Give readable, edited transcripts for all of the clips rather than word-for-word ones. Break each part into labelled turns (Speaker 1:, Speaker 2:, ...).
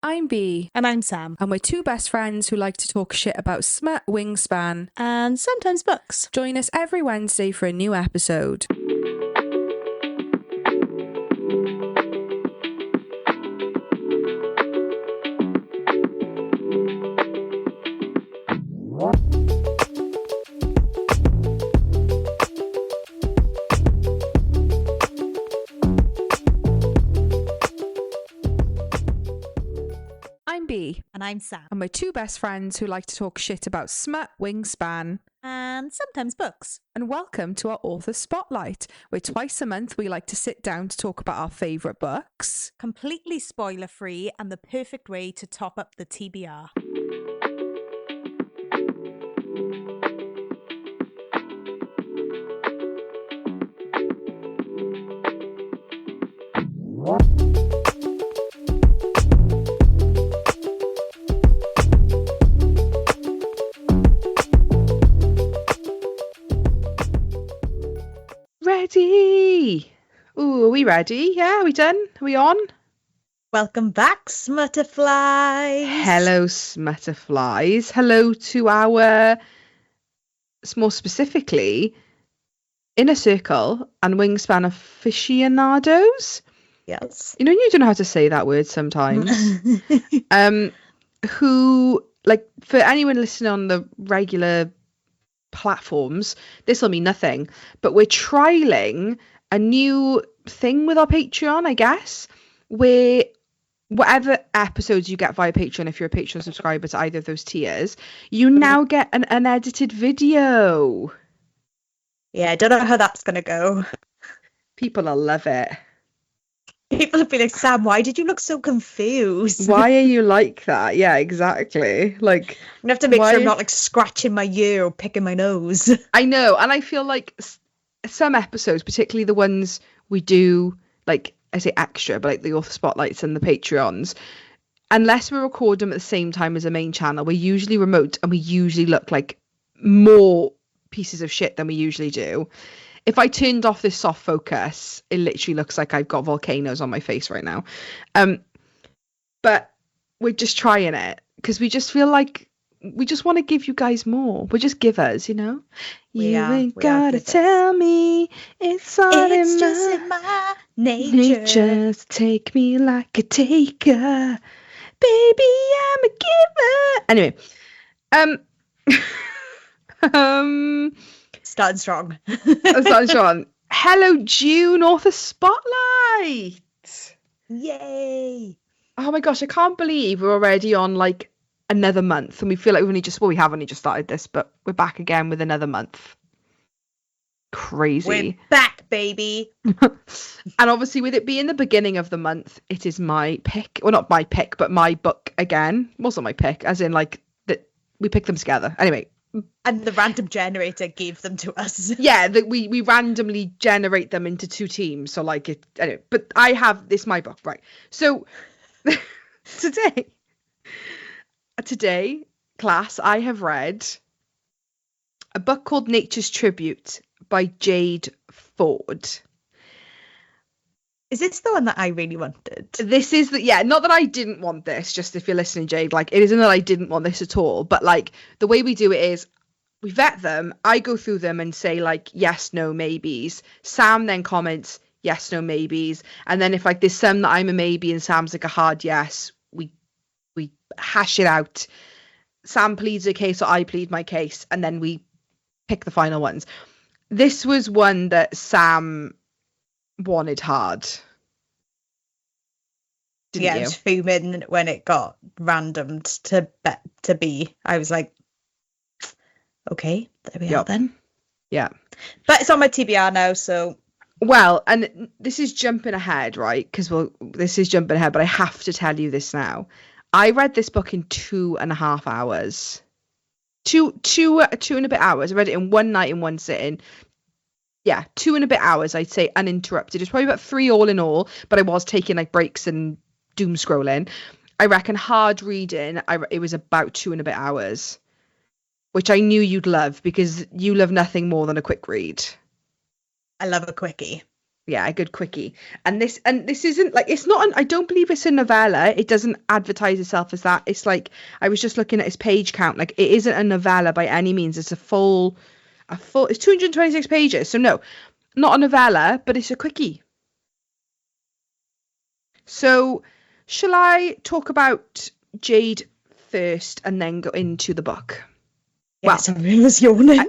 Speaker 1: I'm B.
Speaker 2: And I'm Sam.
Speaker 1: And we're two best friends who like to talk shit about smut, wingspan,
Speaker 2: And sometimes books.
Speaker 1: Join us every Wednesday for a new episode. I'm B.
Speaker 2: And I'm Sam.
Speaker 1: And we're two best friends who like to talk shit about smut, wingspan,
Speaker 2: And sometimes books.
Speaker 1: And welcome to our author spotlight, where twice a month we like to sit down to talk about our favourite books.
Speaker 2: Completely spoiler free and the perfect way to top up the TBR.
Speaker 1: Ready? Ooh, are we ready? Yeah, are we done? Are we on?
Speaker 2: Welcome back, Smutterflies.
Speaker 1: Hello, Smutterflies. Hello to our, more specifically, Inner Circle and Wingspan aficionados.
Speaker 2: Yes.
Speaker 1: You know, you don't know how to say that word sometimes. Who, like, for anyone listening on the regular platforms, this will mean nothing, but we're trialing a new thing with our Patreon, I guess, where whatever episodes you get via Patreon, if you're a Patreon subscriber to either of those tiers, you now get an unedited video.
Speaker 2: Yeah, I don't know how that's going to go.
Speaker 1: People will love it.
Speaker 2: People will be like, Sam, why did you look so confused?
Speaker 1: Why are you like that? Yeah, exactly. Like,
Speaker 2: I have to make sure I'm not like scratching my ear or picking my nose.
Speaker 1: I know, and I feel like some episodes, particularly the ones we do, like, I say extra, but like the author spotlights and the Patreons, unless we record them at the same time as the main channel, we're usually remote and we usually look like more pieces of shit than we usually do. If I turned off this soft focus, it literally looks like I've got volcanoes on my face right now. But we're just trying it because we just feel like we just want to give you guys more. We're just givers, you know? You ain't gotta tell me it's all
Speaker 2: it's just in my nature.
Speaker 1: Just take me like a taker. Baby, I'm a giver. Anyway.
Speaker 2: Starting strong.
Speaker 1: Starting strong. Hello, June author spotlight.
Speaker 2: Yay.
Speaker 1: Oh my gosh, I can't believe we're already on like another month and we feel like we have only just started this, but we're back again with another month. Crazy.
Speaker 2: We're back, baby.
Speaker 1: And obviously with it being the beginning of the month, it is my pick. Well, not my pick, but my book again. It wasn't my pick, as in like that we picked them together. Anyway.
Speaker 2: And the random generator gave them to us.
Speaker 1: Yeah, that we randomly generate them into two teams. So like it anyway, but I have this my book, right? So today, class, I have read a book called Nature's Tribute by Jade Ford.
Speaker 2: Is this the one that I really wanted?
Speaker 1: This is not that I didn't want this, just if you're listening, Jade, like it isn't that I didn't want this at all, but like the way we do it is we vet them, I go through them and say like yes, no, maybes. Sam then comments yes, no, maybes, and then if like there's some that I'm a maybe and Sam's like a hard yes, we hash it out. Sam pleads her case or I plead my case, and then we pick the final ones. This was one that Sam wanted hard. Didn't
Speaker 2: I was fuming when it got randomed to be. I was like, okay, there we are then.
Speaker 1: Yeah.
Speaker 2: But it's on my TBR now, so.
Speaker 1: Well, and this is jumping ahead, right? Because this is jumping ahead, but I have to tell you this now. I read this book in 2.5 hours. Two and a bit hours. I read it in one night in one sitting. Yeah, 2 and a bit hours, I'd say, uninterrupted. It's probably about 3 all in all, but I was taking like breaks and doom scrolling. I reckon hard reading, it was about 2 and a bit hours, which I knew you'd love because you love nothing more than a quick read.
Speaker 2: I love a quickie.
Speaker 1: Yeah, a good quickie. And this isn't like, it's not I don't believe it's a novella. It doesn't advertise itself as that. It's like, I was just looking at its page count. Like, it isn't a novella by any means. It's a full it's 226 pages. So no, not a novella, but it's a quickie. So shall I talk about Jade first and then go into the book?
Speaker 2: Yes, everyone was yawning.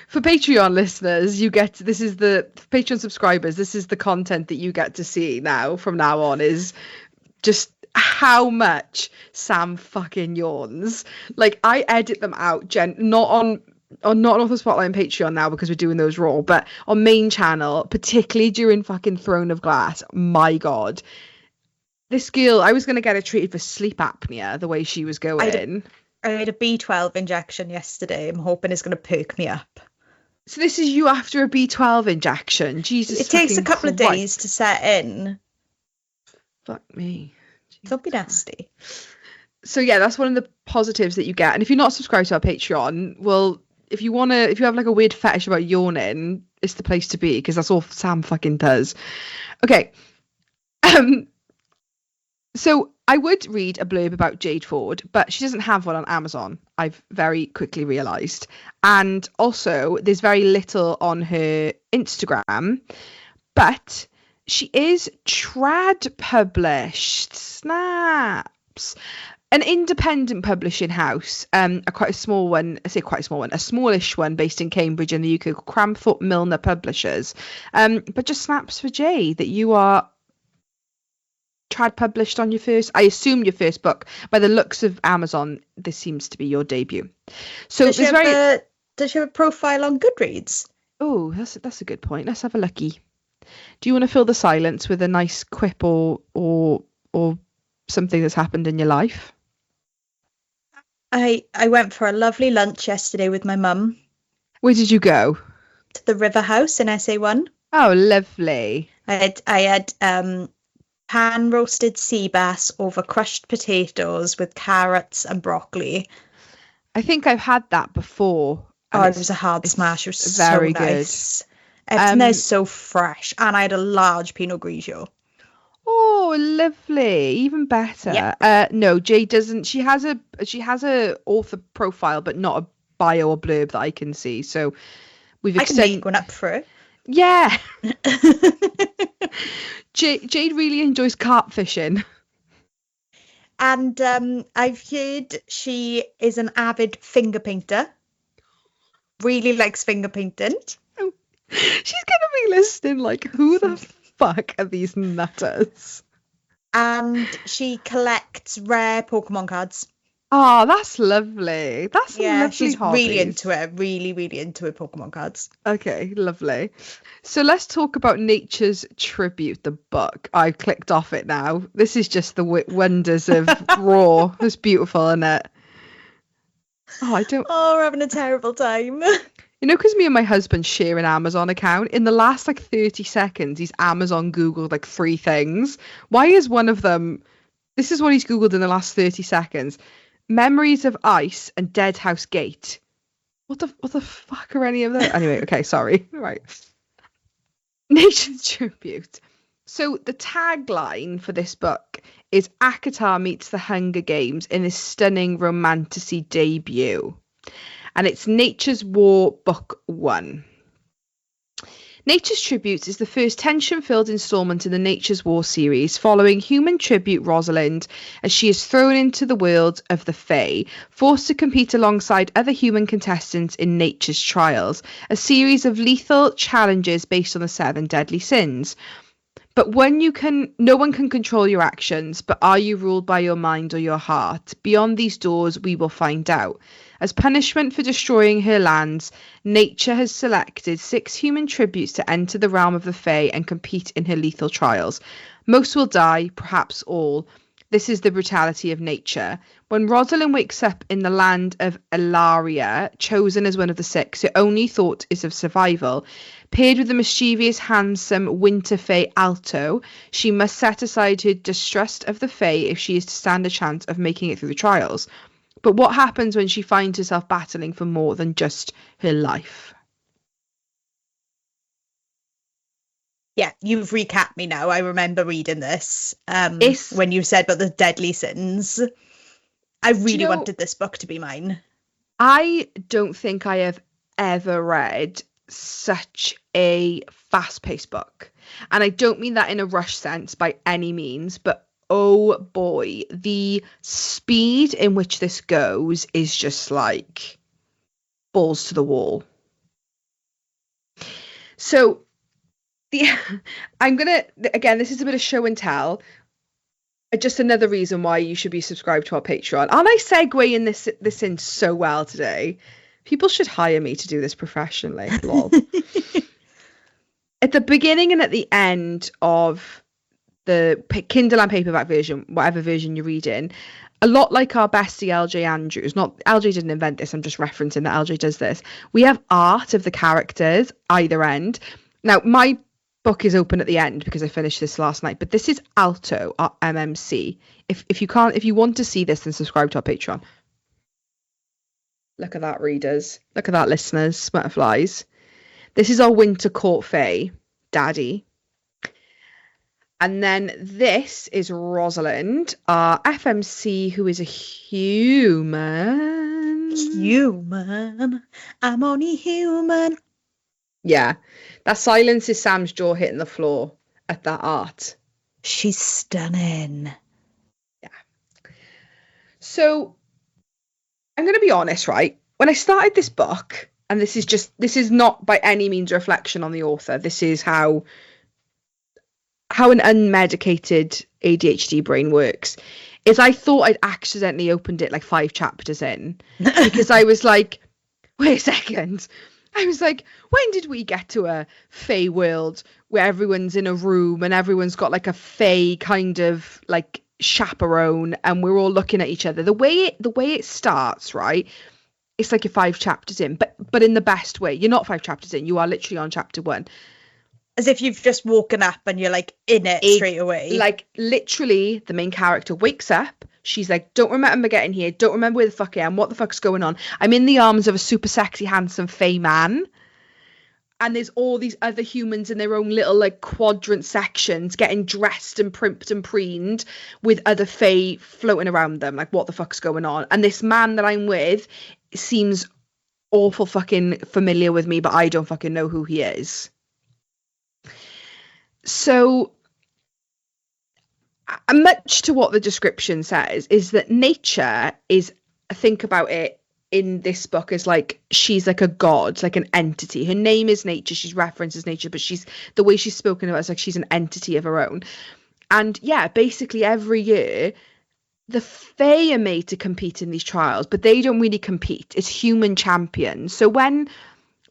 Speaker 1: For Patreon listeners, this is the Patreon subscribers, this is the content that you get to see now from now on, is just how much Sam fucking yawns. Like, I edit them out, not on the Spotlight and Patreon now because we're doing those raw, but on main channel, particularly during fucking Throne of Glass. My God. This girl, I was going to get her treated for sleep apnea the way she was going.
Speaker 2: I had a B12 injection yesterday. I'm hoping it's going to perk me up.
Speaker 1: So this is you after a B12 injection. Jesus.
Speaker 2: It takes a couple of days to set in.
Speaker 1: Fuck me.
Speaker 2: Don't be nasty.
Speaker 1: So yeah, that's one of the positives that you get. And if you're not subscribed to our Patreon, well, if you have like a weird fetish about yawning, it's the place to be, because that's all Sam fucking does. Okay. So I would read a blurb about Jade Ford, but she doesn't have one on Amazon, I've very quickly realised. And also, there's very little on her Instagram, but she is trad published. Snaps. An independent publishing house, quite a small one, I say quite a small one, a smallish one based in Cambridge in the UK, called Cramthorpe Milner Publishers. But just snaps for Jay that you are trad published on your first, I assume your first book. By the looks of Amazon, this seems to be your debut. So
Speaker 2: does she have a profile on Goodreads?
Speaker 1: Oh, that's a good point. Let's have a looky. Do you want to fill the silence with a nice quip or something that's happened in your life?
Speaker 2: I went for a lovely lunch yesterday with my mum.
Speaker 1: Where did you go?
Speaker 2: To the River House in SA1.
Speaker 1: Oh, lovely.
Speaker 2: I had pan roasted sea bass over crushed potatoes with carrots and broccoli.
Speaker 1: I think I've had that before.
Speaker 2: Oh, it was a hard smash. It was
Speaker 1: very
Speaker 2: so nice. Good. Everything there's so fresh, and I had a large Pinot Grigio.
Speaker 1: Oh, lovely! Even better.
Speaker 2: Yep.
Speaker 1: No, Jade doesn't. She has a author profile, but not a bio or blurb that I can see. So we've
Speaker 2: I can make one up for it.
Speaker 1: Yeah. Jade really enjoys carp fishing.
Speaker 2: And I've heard she is an avid finger painter. Really likes finger painting.
Speaker 1: Oh, she's going to be listening like, who the fuck are these nutters?
Speaker 2: And she collects rare Pokemon cards.
Speaker 1: Oh, that's lovely. That's lovely.
Speaker 2: She's
Speaker 1: hobbies.
Speaker 2: Really into it. Really, really into it, Pokemon cards.
Speaker 1: Okay, lovely. So let's talk about Nature's Tribute, the book. I've clicked off it now. This is just the wonders of raw. It's beautiful, isn't it?
Speaker 2: Oh, we're having a terrible time.
Speaker 1: You know, because me and my husband share an Amazon account, in the last 30 seconds, he's Amazon Googled 3 things. Why is one of them... This is what he's Googled in the last 30 seconds. Memories of Ice and Dead House Gate. What the fuck are any of those? Anyway, okay, sorry. Right. Nature's Tribute. So the tagline for this book is ACOTAR meets the Hunger Games in this stunning romantasy debut. And it's Nature's War Book 1. Nature's Tribute is the first tension-filled instalment in the Nature's War series, following human tribute Rosalind as she is thrown into the world of the Fae, forced to compete alongside other human contestants in Nature's Trials, a series of lethal challenges based on the 7 deadly sins. But no one can control your actions, but are you ruled by your mind or your heart? Beyond these doors, we will find out. As punishment for destroying her lands, Nature has selected 6 human tributes to enter the realm of the Fae and compete in her lethal trials. Most will die, perhaps all. This is the brutality of nature. When Rosalind wakes up in the land of Ilaria, chosen as one of the 6, her only thought is of survival. Paired with the mischievous, handsome Winter Fae Alto, she must set aside her distrust of the Fae if she is to stand a chance of making it through the trials. But what happens when she finds herself battling for more than just her life?
Speaker 2: Yeah, you've recapped me now. I remember reading this
Speaker 1: It's,
Speaker 2: when you said about the deadly sins. I
Speaker 1: do you
Speaker 2: really
Speaker 1: know,
Speaker 2: wanted this book to be mine.
Speaker 1: I don't think I have ever read such a fast-paced book. And I don't mean that in a rush sense by any means, but oh boy, the speed in which this goes is just like balls to the wall. So the I'm gonna again, this is a bit of show and tell. Just another reason why you should be subscribed to our Patreon. Aren't I segueing this in so well today? People should hire me to do this professionally. Lol. At the beginning and at the end of the Kindle and paperback version, whatever version you're reading, a lot like our bestie LJ Andrews, not LJ didn't invent this, I'm just referencing that LJ does this. We have art of the characters either end. Now, my book is open at the end because I finished this last night, but this is Alto, our MMC. If you want to see this, then subscribe to our Patreon. Look at that, readers. Look at that, listeners, butterflies. This is our Winter Court Fae, Daddy. And then this is Rosalind, our FMC, who is a human.
Speaker 2: Human. I'm only human.
Speaker 1: Yeah. That silence is Sam's jaw hitting the floor at that art.
Speaker 2: She's stunning.
Speaker 1: Yeah. So I'm going to be honest, right? When I started this book, and this is not by any means a reflection on the author. This is how an unmedicated ADHD brain works, is I thought I'd accidentally opened it like 5 chapters in because I was like, wait a second. I was like, when did we get to a Fae world where everyone's in a room and everyone's got like a Fae kind of like chaperone and we're all looking at each other? The way it starts, right? It's like you're 5 chapters in, but in the best way. You're not 5 chapters in. You are literally on chapter 1.
Speaker 2: As if you've just woken up and you're like in it straight away.
Speaker 1: Like literally the main character wakes up. She's like, don't remember getting here. Don't remember where the fuck I am. What the fuck's going on? I'm in the arms of a super sexy, handsome Fae man. And there's all these other humans in their own little like quadrant sections getting dressed and primped and preened with other Fae floating around them. Like, what the fuck's going on? And this man that I'm with seems awful fucking familiar with me, but I don't fucking know who he is. So much to what the description says is that nature is, think about it in this book as like, she's like a god, like an entity. Her name is nature. She's referenced as nature, but the way she's spoken about is like she's an entity of her own. And yeah, basically every year the Fae are made to compete in these trials, but they don't really compete. It's human champions. So when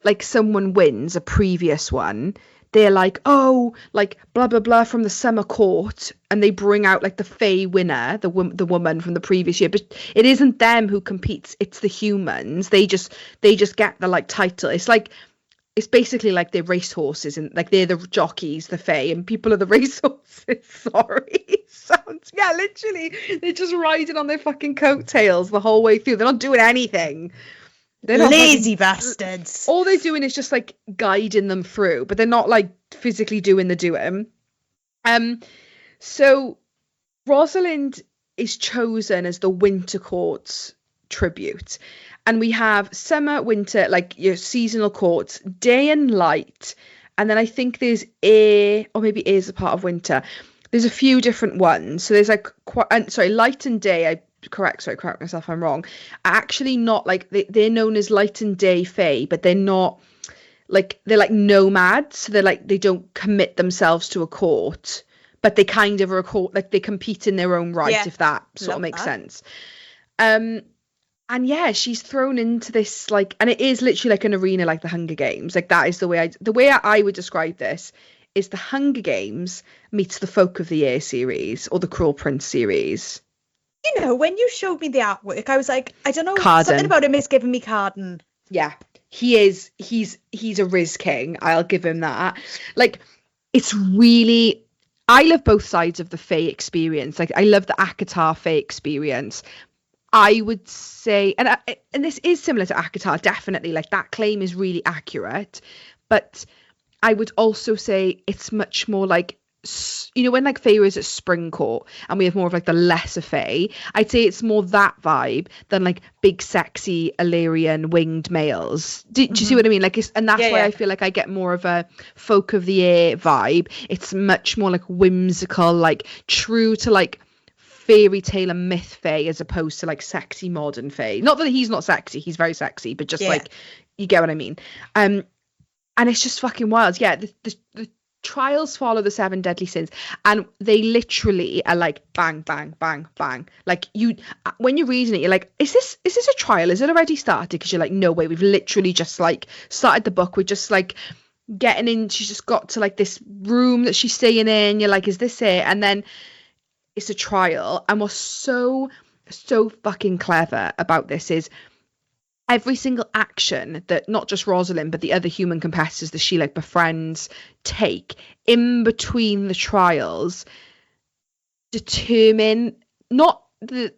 Speaker 1: like someone wins a previous one, they're like, oh, like blah blah blah from the summer court, and they bring out like the Fae winner, the woman from the previous year. But it isn't them who competes; it's the humans. They just get the like title. It's basically like they're racehorses, and like they're the jockeys, the Fae, and people are the racehorses. Sorry, sounds, yeah, literally they're just riding on their fucking coattails the whole way through. They're not doing anything. They're not
Speaker 2: lazy bastards.
Speaker 1: All they're doing is just like guiding them through, but they're not like physically doing the doing. So Rosalind is chosen as the Winter Court's tribute, and we have summer, winter, like your seasonal courts, day and light, and then I think there's air, or maybe air is a part of winter. There's a few different ones. So there's like light and day. Correct myself if I'm wrong, are actually not like they're known as light and day Fae, but they're not like, they're like nomads. So they're like, they don't commit themselves to a court, but they kind of are a court, like they compete in their own right, if that sort of makes sense. And yeah, she's thrown into this like, and it is literally like an arena, like the Hunger Games. Like that is the way I would describe this, is the Hunger Games meets the Folk of the Air series or the Cruel Prince series.
Speaker 2: You know, when you showed me the artwork, I was like, I don't know,
Speaker 1: Carden.
Speaker 2: Something about him is giving me Carden.
Speaker 1: Yeah, he is. He's a Riz King. I'll give him that. Like, it's really, I love both sides of the Fae experience. Like, I love the ACOTAR Fae experience. I would say, and this is similar to ACOTAR, definitely. Like, that claim is really accurate. But I would also say it's much more like, you know, when like Faye is at Spring Court and we have more of like the lesser Faye, I'd say it's more that vibe than like big sexy Illyrian winged males. Do you see what I mean? Like, and that's why I feel like I get more of a folk of the air vibe. It's much more like whimsical, like true to like fairy tale and myth Faye as opposed to like sexy modern Faye. Not that he's not sexy, he's very sexy, but just like, you get what I mean. And it's just fucking wild. Yeah, the trials follow the 7 deadly sins, and they literally are like bang, bang, bang, bang. Like, you, when you're reading it, you're like, is this a trial? Is it already started? Because you're like, no way, we've literally just like started the book. We're just like getting in. She's just got to like this room that she's staying in. You're like, is this it? And then it's a trial. And what's so fucking clever about this is every single action that not just Rosalind but the other human competitors that she like befriends take in between the trials determine not the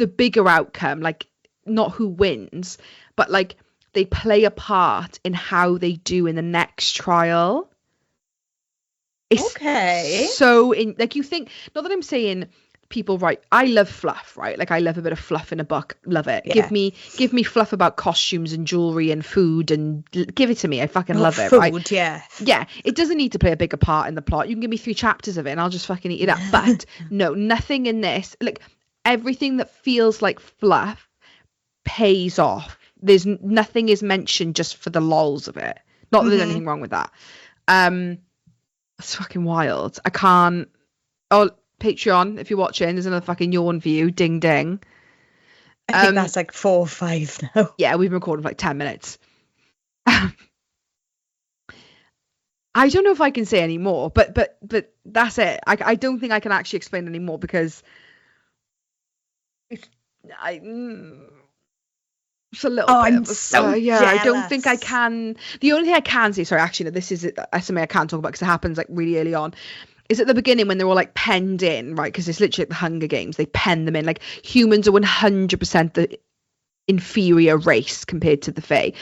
Speaker 1: bigger outcome, like not who wins, but like they play a part in how they do in the next trial. It's
Speaker 2: okay.
Speaker 1: So in like, you think, not that I'm saying people write, I love fluff, right? Like, I love a bit of fluff in a book. Love it.
Speaker 2: Yeah.
Speaker 1: Give me fluff about costumes and jewelry and food, and give it to me. I fucking love it.
Speaker 2: Food,
Speaker 1: right?
Speaker 2: Yeah.
Speaker 1: Yeah. It doesn't need to play a bigger part in the plot. You can give me 3 chapters of it and I'll just fucking eat it up. But no, nothing in this. Like, everything that feels like fluff pays off. There's nothing is mentioned just for the lols of it. Not that there's anything wrong with that. It's fucking wild. I can't. Oh, Patreon, if you're watching, there's another fucking yawn view. Ding ding.
Speaker 2: I think that's like 4 or 5 now.
Speaker 1: Yeah, we've been recording for like 10 minutes. I don't know if I can say any more, but that's it. I don't think I can actually explain any more because it's a little bit.
Speaker 2: I'm so
Speaker 1: yeah,
Speaker 2: jealous.
Speaker 1: I don't think I can. The only thing I can say, sorry, actually, no, this is something I can't talk about because it happens like really early on, is at the beginning when they're all like penned in, right? Because it's literally like the Hunger Games. They pen them in. Like, humans are 100% the inferior race compared to the Fae.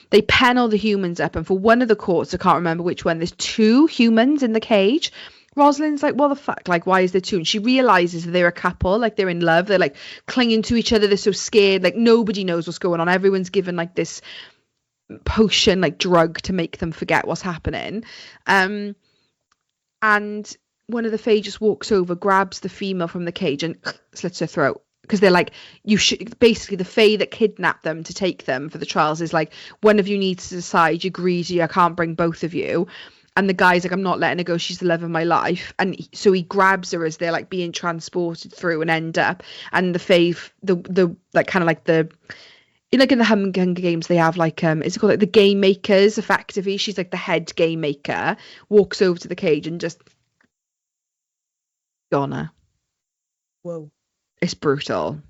Speaker 1: They pen all the humans up, and for one of the courts, I can't remember which one, there's 2 humans in the cage. Rosalind's like, what the fuck? Like, why is there 2? And she realizes that they're a couple, like they're in love. They're like clinging to each other. They're so scared. Like, nobody knows what's going on. Everyone's given like this potion, like drug to make them forget what's happening. And one of the Fae just walks over, grabs the female from the cage and slits her throat. Because they're like, you should, basically the Fae that kidnapped them to take them for the trials is like, one of you needs to decide, you're greedy, I can't bring both of you. And the guy's like, I'm not letting her go, she's the love of my life. And so he grabs her as they're like being transported through and end up. And the Fae, the like kind of like the, like in the Hunger Games, they have like, is it called like the game makers, effectively? She's like the head game maker, walks over to the cage and just gone her.
Speaker 2: Whoa.
Speaker 1: It's brutal.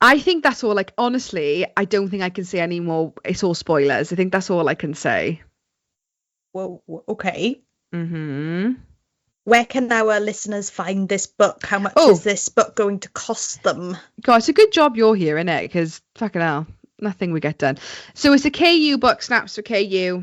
Speaker 1: I think that's all. Like, honestly, I don't think I can say any more. It's all spoilers. I think that's all I can say.
Speaker 2: Whoa. Okay.
Speaker 1: Mm-hmm.
Speaker 2: Where can our listeners find this book? How much is this book going to cost them? God,
Speaker 1: it's a good job you're here, innit? Because fucking hell, nothing we get done. So it's a KU book, snaps for KU.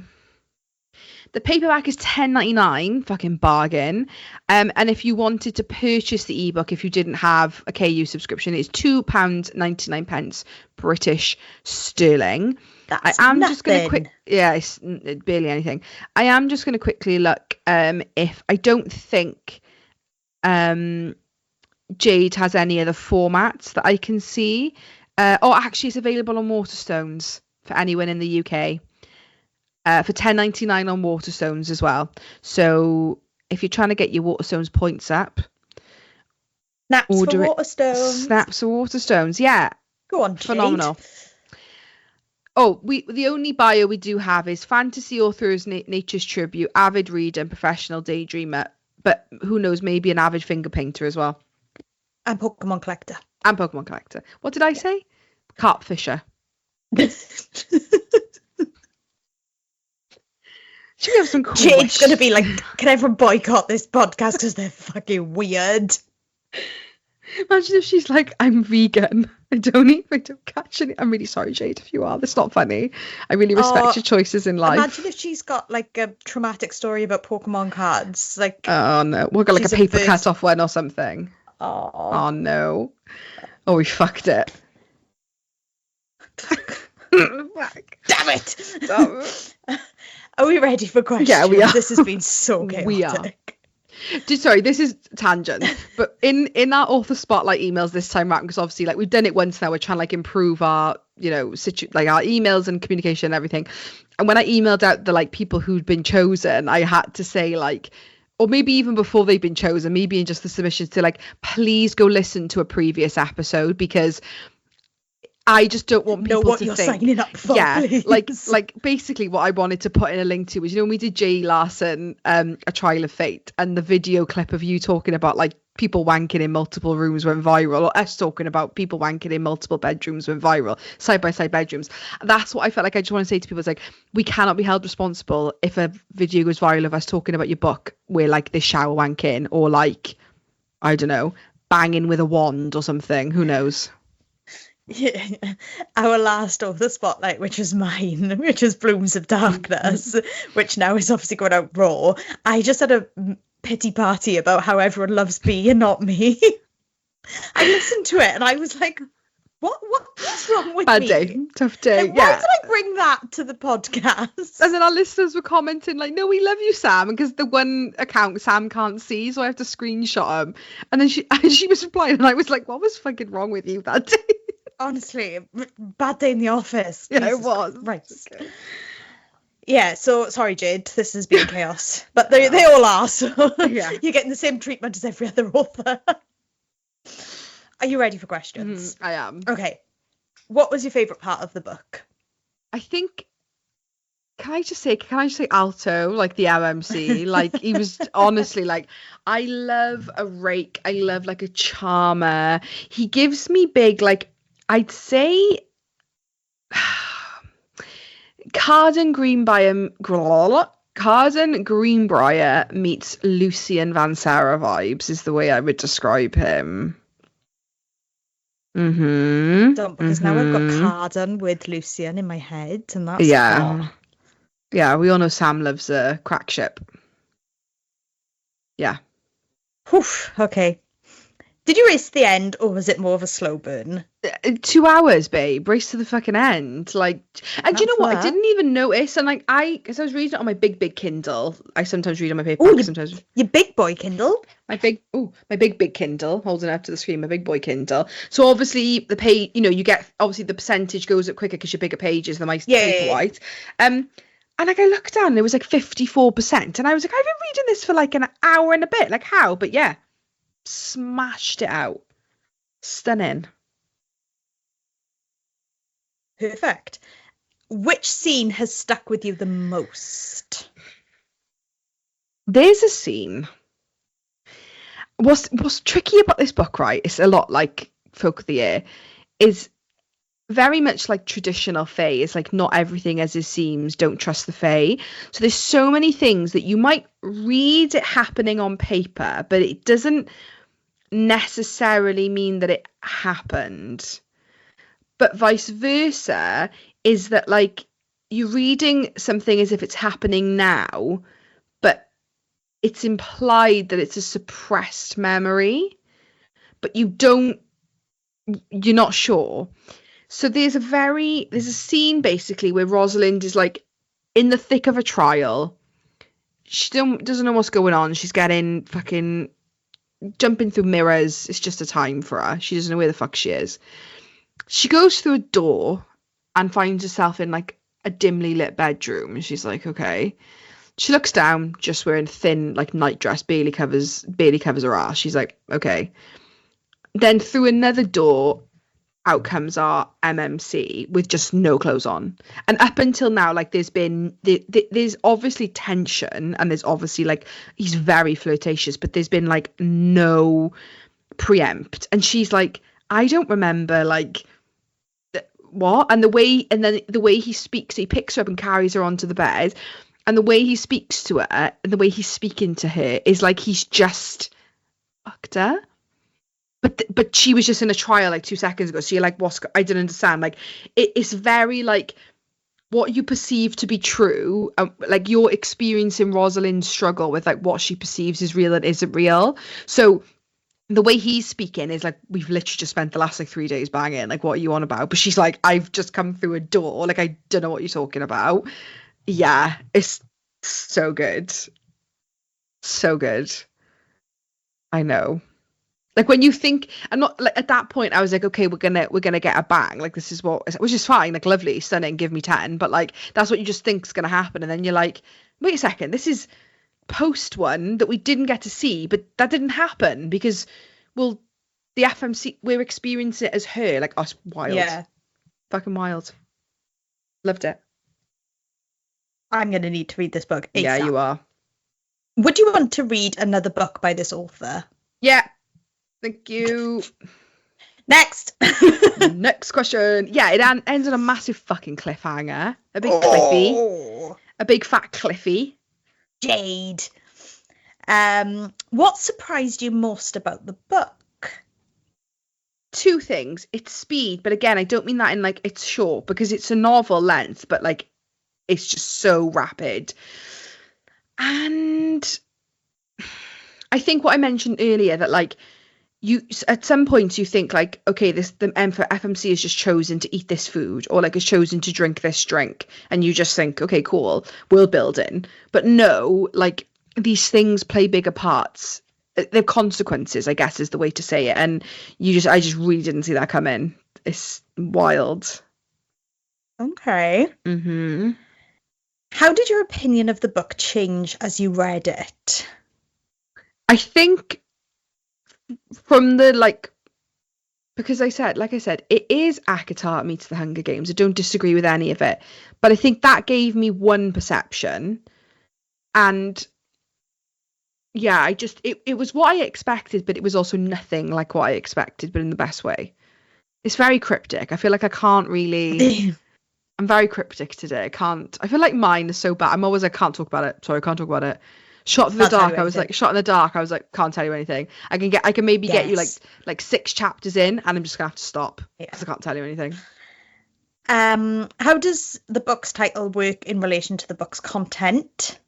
Speaker 1: The paperback is $10.99, fucking bargain. And if you wanted to purchase the ebook, if you didn't have a KU subscription, it's £2.99 British sterling.
Speaker 2: That's
Speaker 1: I am
Speaker 2: nothing.
Speaker 1: just going to quick, yeah, it's barely anything. I am just going to quickly look if I don't think Jade has any other formats that I can see. Actually, it's available on Waterstones for anyone in the UK. For $10.99 on Waterstones as well. So if you're trying to get your Waterstones points up,
Speaker 2: Snaps for Waterstones.
Speaker 1: Snaps for Waterstones, yeah.
Speaker 2: Go on, Jade.
Speaker 1: Phenomenal. Oh, the only bio we do have is fantasy author is nature's tribute, avid reader and professional daydreamer. But who knows, maybe an avid finger painter as well.
Speaker 2: And Pokemon collector.
Speaker 1: What did I say? Carp fisher. Should we have some
Speaker 2: Jade's going to be like, can everyone boycott this podcast because they're fucking weird?
Speaker 1: Imagine if she's like, I'm vegan. I don't catch any. I'm really sorry, Jade, if you are. That's not funny. I really respect your choices in life.
Speaker 2: Imagine if she's got like a traumatic story about Pokemon cards. Like,
Speaker 1: oh no, we'll got like a paper cut off one or something.
Speaker 2: Oh
Speaker 1: no. Oh, we fucked it.
Speaker 2: Damn it. Are we ready for questions?
Speaker 1: Yeah, we are.
Speaker 2: This has been so chaotic.
Speaker 1: We are. Sorry, this is tangent, but in our author spotlight emails this time around, because obviously like we've done it once now, we're trying to like improve our like our emails and communication and everything. And when I emailed out the like people who'd been chosen, I had to say like, or maybe even before they've been chosen, maybe in just the submissions, to like, please go listen to a previous episode, because I just don't want people
Speaker 2: know what
Speaker 1: to
Speaker 2: you're
Speaker 1: think.
Speaker 2: Signing up for,
Speaker 1: yeah,
Speaker 2: please.
Speaker 1: like basically what I wanted to put in a link to was, when we did Jay Larson, A Trial of Fate, and the video clip of you talking about like people wanking in multiple rooms went viral, or us talking about people wanking in multiple bedrooms went viral, side by side bedrooms. That's what I felt like I just want to say to people. It's like, we cannot be held responsible if a video goes viral of us talking about your book where like they shower wanking, or like, I don't know, banging with a wand or something. Who knows?
Speaker 2: Yeah. Our last author spotlight, which is mine, which is Blooms of Darkness, which now is obviously going out raw. I just had a pity party about how everyone loves B and not me. I listened to it and I was like, what's wrong with
Speaker 1: Bad
Speaker 2: me?
Speaker 1: day, tough day.
Speaker 2: Like, why did I bring that to the podcast?
Speaker 1: And then our listeners were commenting like, no, we love you, Sam, because the one account Sam can't see, so I have to screenshot him. And then she was replying, and I was like, what was fucking wrong with you that day?
Speaker 2: Honestly, bad day in the office.
Speaker 1: Yeah,
Speaker 2: Jesus
Speaker 1: it was.
Speaker 2: Right. Okay. Yeah, so sorry, Jade, this has been chaos. But they all are, so
Speaker 1: yeah.
Speaker 2: You're getting the same treatment as every other author. Are you ready for questions?
Speaker 1: I am.
Speaker 2: Okay. What was your favourite part of the book?
Speaker 1: I think, can I just say Alto, like the LMC? Like, he was honestly like, I love a rake. I love like a charmer. He gives me big, like, I'd say Carden Greenbrier meets Lucian Van Sarah vibes is the way I would describe him.
Speaker 2: Because now I've got Carden with Lucian in my head, and that's
Speaker 1: yeah. We all know Sam loves a crack ship. Yeah.
Speaker 2: Whew, okay. Did you race the end, or was it more of a slow burn?
Speaker 1: 2 hours, babe. Race to the fucking end. Like, and do you know what? I didn't even notice. And like, because I was reading it on my big Kindle. I sometimes read on my paperback. Sometimes
Speaker 2: your big boy Kindle.
Speaker 1: My big Kindle, holding up to the screen. My big boy Kindle. So obviously the page, you get obviously the percentage goes up quicker because your bigger pages, the my paper white. And like I looked down, and it was like 54%, and I was like, I've been reading this for like an hour and a bit. Like how? But yeah. Smashed it out. Stunning.
Speaker 2: Perfect. Which scene has stuck with you the most?
Speaker 1: There's a scene. What's tricky about this book, right? It's a lot like Folk of the Air. Is very much like traditional Fae. It's like not everything as it seems. Don't trust the Fae. So there's so many things that you might read it happening on paper, but it doesn't necessarily mean that it happened. But vice versa is that like you're reading something as if it's happening now, but it's implied that it's a suppressed memory, but you're not sure. So there's a scene basically where Rosalind is like in the thick of a trial. She doesn't know what's going on. She's getting fucking jumping through mirrors. It's just a time for her. She doesn't know where the fuck she is. She goes through a door and finds herself in like a dimly lit bedroom. And she's like, okay. She looks down, just wearing a thin like nightdress, barely covers her ass. She's like, okay. Then through another door, out comes our MMC with just no clothes on. And up until now, like there's obviously tension, and there's obviously like he's very flirtatious, but there's been like no preempt. And she's like, I don't remember like what. And the way he speaks, he picks her up and carries her onto the bed, and the way he speaks to her and the way he's speaking to her is like he's just fucked her. but she was just in a trial like 2 seconds ago. So you're like, I didn't understand. Like, it's very like what you perceive to be true, like you're experiencing Rosalind's struggle with like what she perceives is real and isn't real. So the way he's speaking is like, we've literally just spent the last like 3 days banging. Like, what are you on about? But she's like, I've just come through a door. Like, I don't know what you're talking about. Yeah, it's so good. So good. I know. Like when you think, I'm not like at that point, I was like, okay, we're gonna get a bang. Like this is which is fine, like lovely, stunning, give me 10. But like that's what you just think's gonna happen, and then you're like, wait a second, this is post one that we didn't get to see, but that didn't happen because, well, the FMC we're experiencing it as her, like us, wild,
Speaker 2: Yeah.
Speaker 1: fucking wild. Loved it.
Speaker 2: I'm going to need to read this book ASAP.
Speaker 1: Yeah, you are.
Speaker 2: Would you want to read another book by this author?
Speaker 1: Yeah. Thank you.
Speaker 2: Next.
Speaker 1: Next question. Yeah, it ends on a massive fucking cliffhanger. A big cliffy. A big fat cliffy.
Speaker 2: Jade. What surprised you most about the book?
Speaker 1: Two things. It's speed, but again, I don't mean that in like it's short, because it's a novel length, but like it's just so rapid. And I think what I mentioned earlier, that like you at some points you think like, okay, the FMC has just chosen to eat this food, or like has chosen to drink this drink, and you just think, okay, cool, world building. But no, like these things play bigger parts. They're consequences, I guess, is the way to say it. And I just really didn't see that coming. It's wild.
Speaker 2: Okay.
Speaker 1: Mm-hmm.
Speaker 2: How did your opinion of the book change as you read it?
Speaker 1: I think from the like, because like I said, it is ACOTAR meets the Hunger Games. I don't disagree with any of it, but I think that gave me one perception, and yeah, it was what I expected, but it was also nothing like what I expected, but in the best way. It's very cryptic. I feel like I can't really. I'm very cryptic today. I feel like mine is so bad. I'm always like, can't talk about it. Sorry, can't talk about it. Shot in the dark. I was like, shot in the dark. I was like, can't tell you anything. I can maybe get you like 6 chapters in, and I'm just gonna have to stop because I can't tell you anything.
Speaker 2: How does the book's title work in relation to the book's content?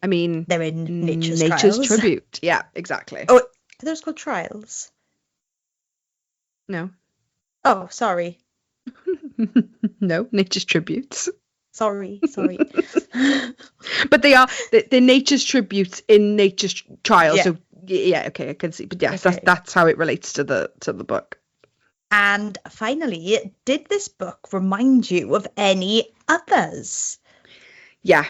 Speaker 1: I mean,
Speaker 2: they're in nature's
Speaker 1: tribute. Yeah, exactly.
Speaker 2: Oh, are those called trials?
Speaker 1: No.
Speaker 2: Oh, sorry.
Speaker 1: No, nature's tributes.
Speaker 2: Sorry.
Speaker 1: But they're nature's tributes in nature's trials. Yeah. So yeah, okay, I can see. But yes, okay. That's how it relates to the book.
Speaker 2: And finally, did this book remind you of any others?
Speaker 1: Yeah.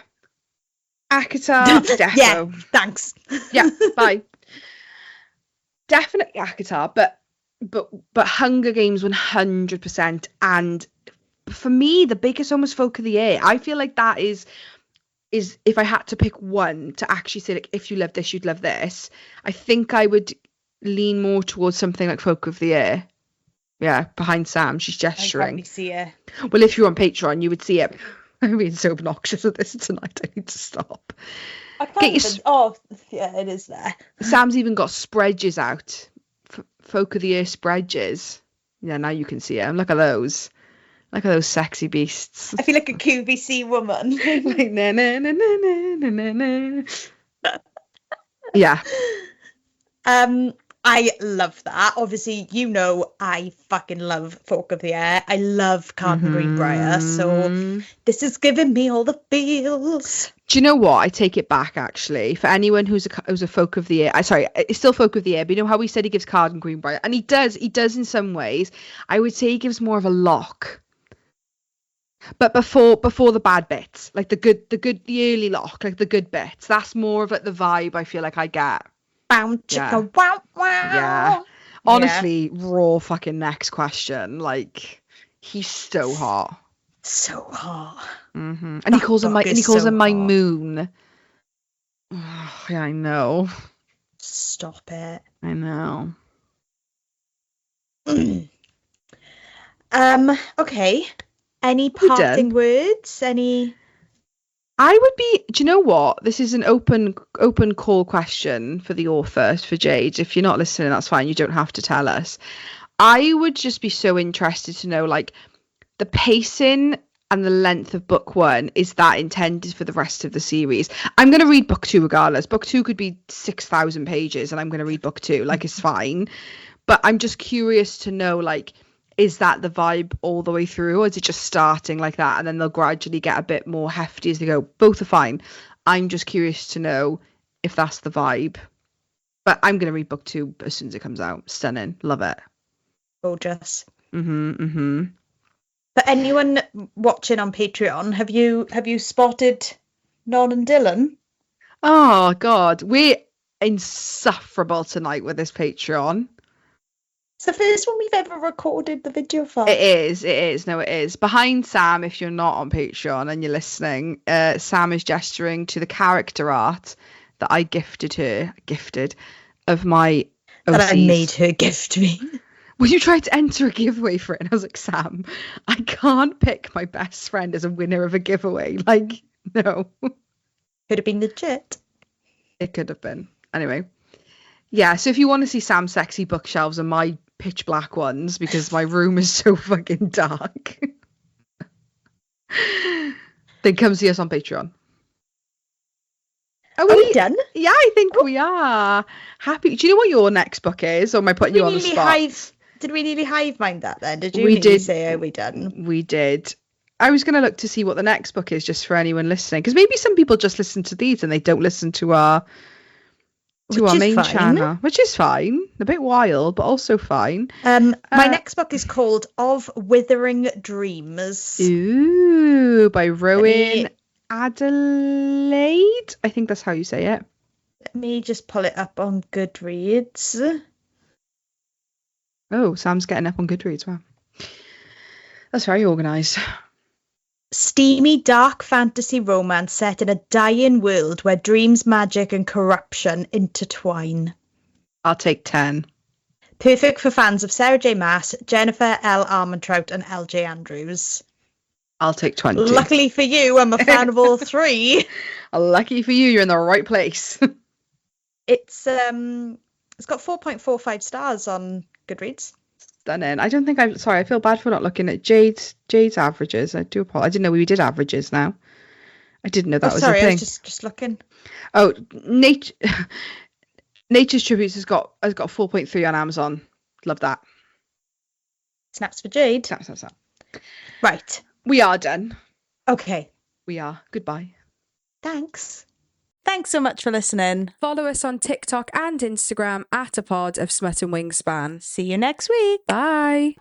Speaker 1: ACOTAR, defo.
Speaker 2: Yeah, thanks.
Speaker 1: Yeah, bye. Definitely ACOTAR, but Hunger Games 100%. And for me, the biggest almost folk of the year. I feel like that is if I had to pick one to actually say, like, if you love this, you'd love this. I think I would lean more towards something like folk of the year. Yeah, behind Sam, she's gesturing.
Speaker 2: I can't see her.
Speaker 1: Well, if you're on Patreon, you would see it. I'm being so obnoxious at this tonight. I need to stop.
Speaker 2: I can't even... Oh, yeah, it is there.
Speaker 1: Sam's even got spreads out. Folk of the Year spreads. Yeah, now you can see them. Look at those. Look at those sexy beasts.
Speaker 2: I feel like a QVC woman.
Speaker 1: Like, na, na, na, na, na, na, na. Yeah.
Speaker 2: I love that. Obviously, you know I fucking love Folk of the Air. I love Carden Greenbrier. So this is giving me all the feels.
Speaker 1: Do you know what? I take it back, actually. For anyone who's a Folk of the Year, it's still Folk of the Year, but you know how we said he gives Carden Greenbrier? And he does in some ways. I would say he gives more of a Locke. But before the bad bits, like the early Locke, like the good bits, that's more of like the vibe I feel like I get.
Speaker 2: Bow chicka wow wow.
Speaker 1: Yeah. Honestly, raw fucking next question. Like, he's so hot.
Speaker 2: So hot.
Speaker 1: Mm-hmm. And he calls him my moon. Oh, yeah, I know.
Speaker 2: Stop it.
Speaker 1: I know.
Speaker 2: Okay. Any parting words? Any?
Speaker 1: I would be, do you know what? This is an open call question for the author, for Jade. If you're not listening, that's fine. You don't have to tell us. I would just be so interested to know, like, the pacing and the length of book one. Is that intended for the rest of the series? I'm going to read book two regardless. Book two could be 6,000 pages and I'm going to read book two. Like, it's fine. But I'm just curious to know, like, is that the vibe all the way through, or is it just starting like that and then they'll gradually get a bit more hefty as they go? Both are fine. I'm just curious to know if that's the vibe. But I'm going to read book two as soon as it comes out. Stunning. Love it.
Speaker 2: Gorgeous.
Speaker 1: Mm-hmm.
Speaker 2: For anyone watching on Patreon, have you spotted Non and Dylan?
Speaker 1: Oh, God. We're insufferable tonight with this Patreon.
Speaker 2: It's the first one we've ever recorded the video for.
Speaker 1: It is. No, it is. Behind Sam, if you're not on Patreon and you're listening, Sam is gesturing to the character art that I gifted of my OCs.
Speaker 2: That I made her gift me.
Speaker 1: Well, you tried to enter a giveaway for it, and I was like, Sam, I can't pick my best friend as a winner of a giveaway. Like, no.
Speaker 2: Could have been legit.
Speaker 1: It could have been. Anyway. Yeah, so if you want to see Sam's sexy bookshelves and my pitch black ones, because my room is so fucking dark, then come see us on Patreon.
Speaker 2: Are we done?
Speaker 1: Yeah, I think we are. Happy. Do you know what your next book is? Or am I putting you on the spot?
Speaker 2: Did we nearly hive mind that then? Did you
Speaker 1: We did
Speaker 2: say, are we done?
Speaker 1: We did. I was going to look to see what the next book is, just for anyone listening, because maybe some people just listen to these and they don't listen to our main channel, which is fine. A bit wild, but also fine.
Speaker 2: My next book is called Of Withering Dreams.
Speaker 1: Ooh, by Rowan Adelaide. I think that's how you say it.
Speaker 2: Let me just pull it up on Goodreads.
Speaker 1: Oh, Sam's getting up on Goodreads. Wow. That's very organised.
Speaker 2: Steamy, dark fantasy romance set in a dying world where dreams, magic and corruption intertwine.
Speaker 1: I'll take 10.
Speaker 2: Perfect for fans of Sarah J. Maas, Jennifer L. Armentrout and L.J. Andrews.
Speaker 1: I'll take 20.
Speaker 2: Luckily for you, I'm a fan of all three.
Speaker 1: Lucky for you, you're in the right place.
Speaker 2: It's got 4.45 stars on Goodreads.
Speaker 1: Stunning. I don't think I feel bad for not looking at Jade's averages. I do apologize. I didn't know we did averages now. I didn't know that was a thing.
Speaker 2: I was just looking.
Speaker 1: Oh, Nature's Tributes has got 4.3 on Amazon. Love that.
Speaker 2: Snaps for Jade.
Speaker 1: Snap.
Speaker 2: Right.
Speaker 1: We are done.
Speaker 2: Okay.
Speaker 1: We are. Goodbye.
Speaker 2: Thanks.
Speaker 3: Thanks so much for listening. Follow us on TikTok and Instagram at A Pod of Smut and Wingspan.
Speaker 2: See you next week.
Speaker 3: Bye.